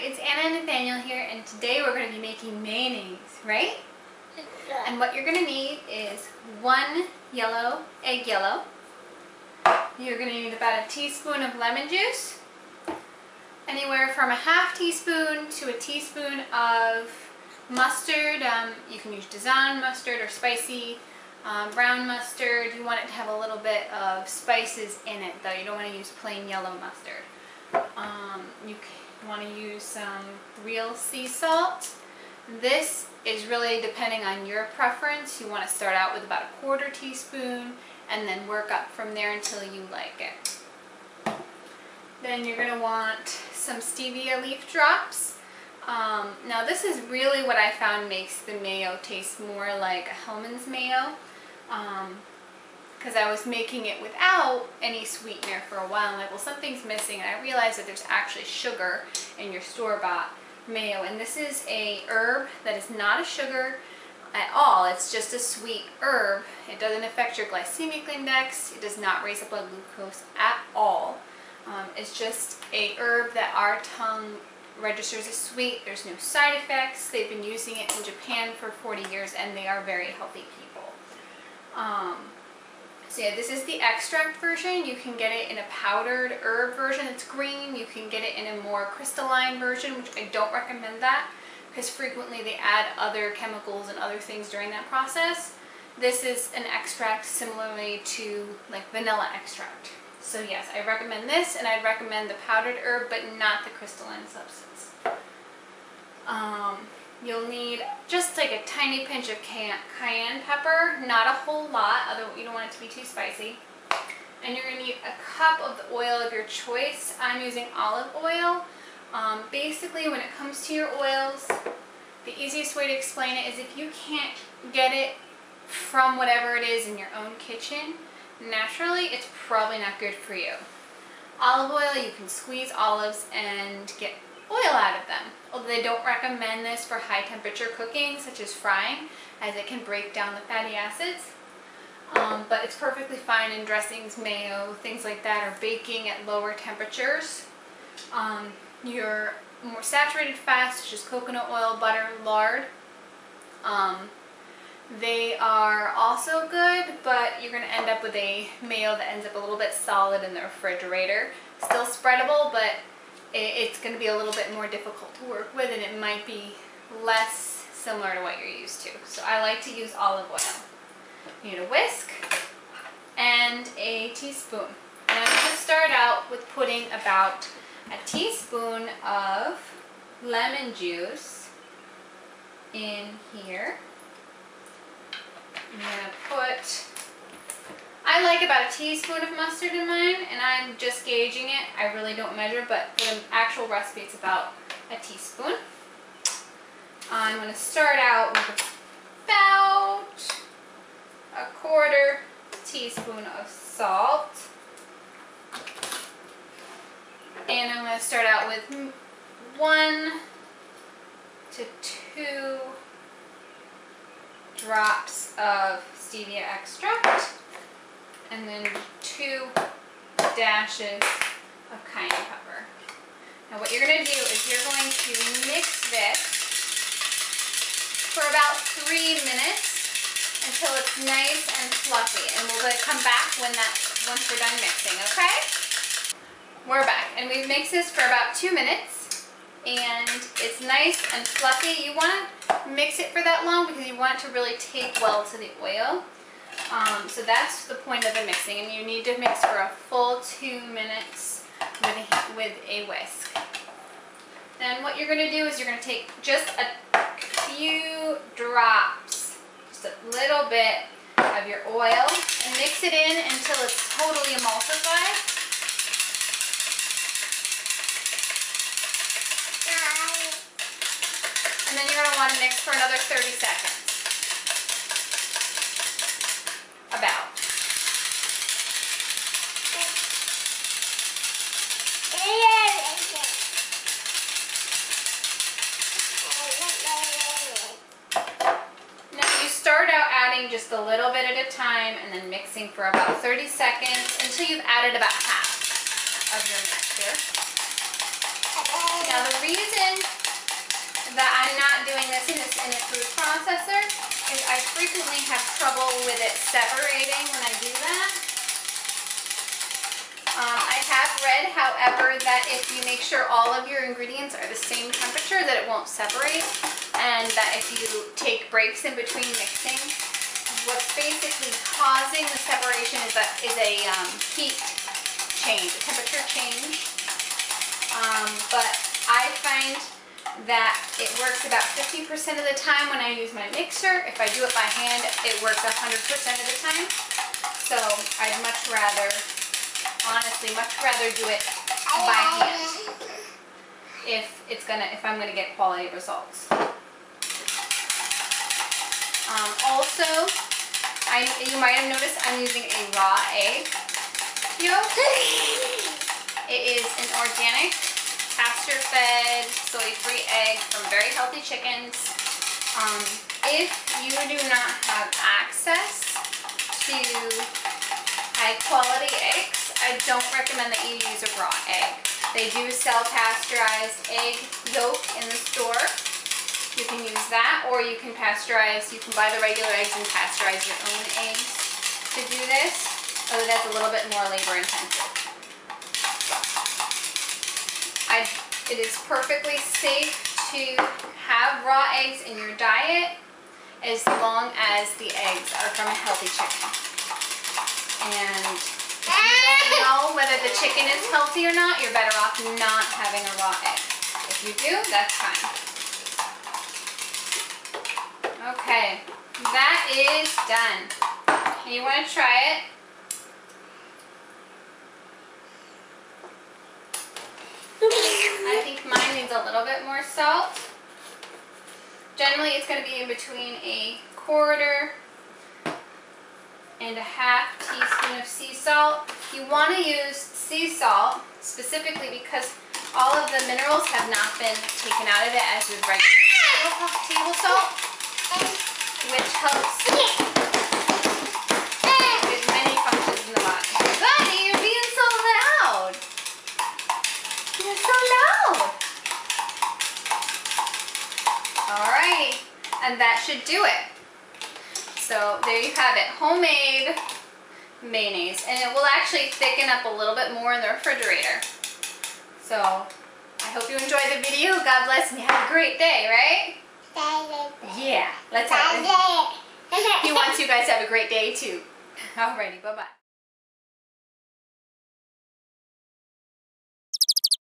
it's Anna and Nathaniel here, and today we're going to be making mayonnaise, right? And what you're going to need is 1 egg yellow. You're going to need about a teaspoon of lemon juice, anywhere from a half teaspoon to a teaspoon of mustard. You can use Dijon mustard or spicy brown mustard. You want it to have a little bit of spices in it, though. You don't want to use plain yellow mustard. You want to use some real sea salt. This is really depending on your preference. You want to start out with about a 1/4 teaspoon and then work up from there until you like it. Then you're going to want some stevia leaf drops. Now this is really what I found makes the mayo taste more like a Hellmann's mayo, because I was making it without any sweetener for a while, and I'm like, well, something's missing, and I realized that there's actually sugar in your store-bought mayo, and this is a herb that is not a sugar at all. It's just a sweet herb. It doesn't affect your glycemic index. It does not raise the blood glucose at all. It's just a herb that our tongue registers as sweet. There's no side effects. They've been using it in Japan for 40 years, and they are very healthy people. So yeah, this is the extract version. You can get it in a powdered herb version. It's green. You can get it in a more crystalline version, which I don't recommend that because frequently they add other chemicals and other things during that process. This is an extract similarly to like vanilla extract. So yes, I recommend this, and I'd recommend the powdered herb, but not the crystalline substance. You'll need just like a tiny pinch of cayenne pepper, not a whole lot, although you don't want it to be too spicy. And you're going to need a cup of the oil of your choice. I'm using olive oil. Basically, when it comes to your oils, the easiest way to explain it is if you can't get it from whatever it is in your own kitchen, naturally, it's probably not good for you. Olive oil, you can squeeze olives and get oil out of them. Although they don't recommend this for high temperature cooking, such as frying, as it can break down the fatty acids. But it's perfectly fine in dressings, mayo, things like that, or baking at lower temperatures. Your more saturated fats, such as coconut oil, butter, lard, they are also good, but you're going to end up with a mayo that ends up a little bit solid in the refrigerator. Still spreadable, but it's going to be a little bit more difficult to work with, and it might be less similar to what you're used to. So I like to use olive oil. You need a whisk and a teaspoon. And I'm going to start out with putting about a teaspoon of lemon juice in here. I'm going to put, I like about a teaspoon of mustard in mine, and I'm just gauging it. I really don't measure, but for the actual recipe it's about a teaspoon. I'm going to start out with about a 1/4 teaspoon of salt. And I'm going to start out with 1 to 2 drops of stevia extract, and then 2 dashes of cayenne pepper. Now what you're going to do is you're going to mix this for about 3 minutes until it's nice and fluffy, and we're going to come back once we're done mixing, okay? We're back, and we've mixed this for about 2 minutes, and it's nice and fluffy. You want to mix it for that long because you want it to really take well to the oil. So that's the point of the mixing, and you need to mix for a full 2 minutes with a whisk. Then what you're going to do is you're going to take just a few drops, just a little bit of your oil, and mix it in until it's totally emulsified. And then you're going to want to mix for another 30 seconds. About. Now you start out adding just a little bit at a time and then mixing for about 30 seconds until you've added about half of your mixture. Now the reason that I'm not doing this in a food processor is I frequently have trouble with it separating when I do that. I have read, however, that if you make sure all of your ingredients are the same temperature, that it won't separate, and that if you take breaks in between mixing, what's basically causing the separation is a heat change, a temperature change. But I find that it works about 50% of the time when I use my mixer. If I do it by hand, it works 100% of the time. So I'd much rather, honestly, do it by hand if I'm gonna get quality results. Also, you might have noticed I'm using a raw egg yolk. It is an organic, pasture-fed, soy-free egg from very healthy chickens. If you do not have access to high-quality eggs, I don't recommend that you use a raw egg. They do sell pasteurized egg yolk in the store. You can use that, or you can pasteurize. You can buy the regular eggs and pasteurize your own eggs to do this. Although that's a little bit more labor intensive. It is perfectly safe to have raw eggs in your diet as long as the eggs are from a healthy chicken. And if you don't know whether the chicken is healthy or not, you're better off not having a raw egg. If you do, that's fine. Okay, that is done. And you want to try it. I think mine needs a little bit more salt. Generally, it's going to be in between a 1/4 and a 1/2 teaspoon of sea salt. You want to use sea salt specifically because all of the minerals have not been taken out of it as with regular table salt, which helps with many functions in the body. Buddy, you're being so loud. You're so loud. Alrighty, and that should do it. So there you have it, homemade mayonnaise, and it will actually thicken up a little bit more in the refrigerator. So I hope you enjoyed the video. God bless and have a great day, right? Yeah, let's have it. He wants you guys to have a great day too. Alrighty, bye-bye.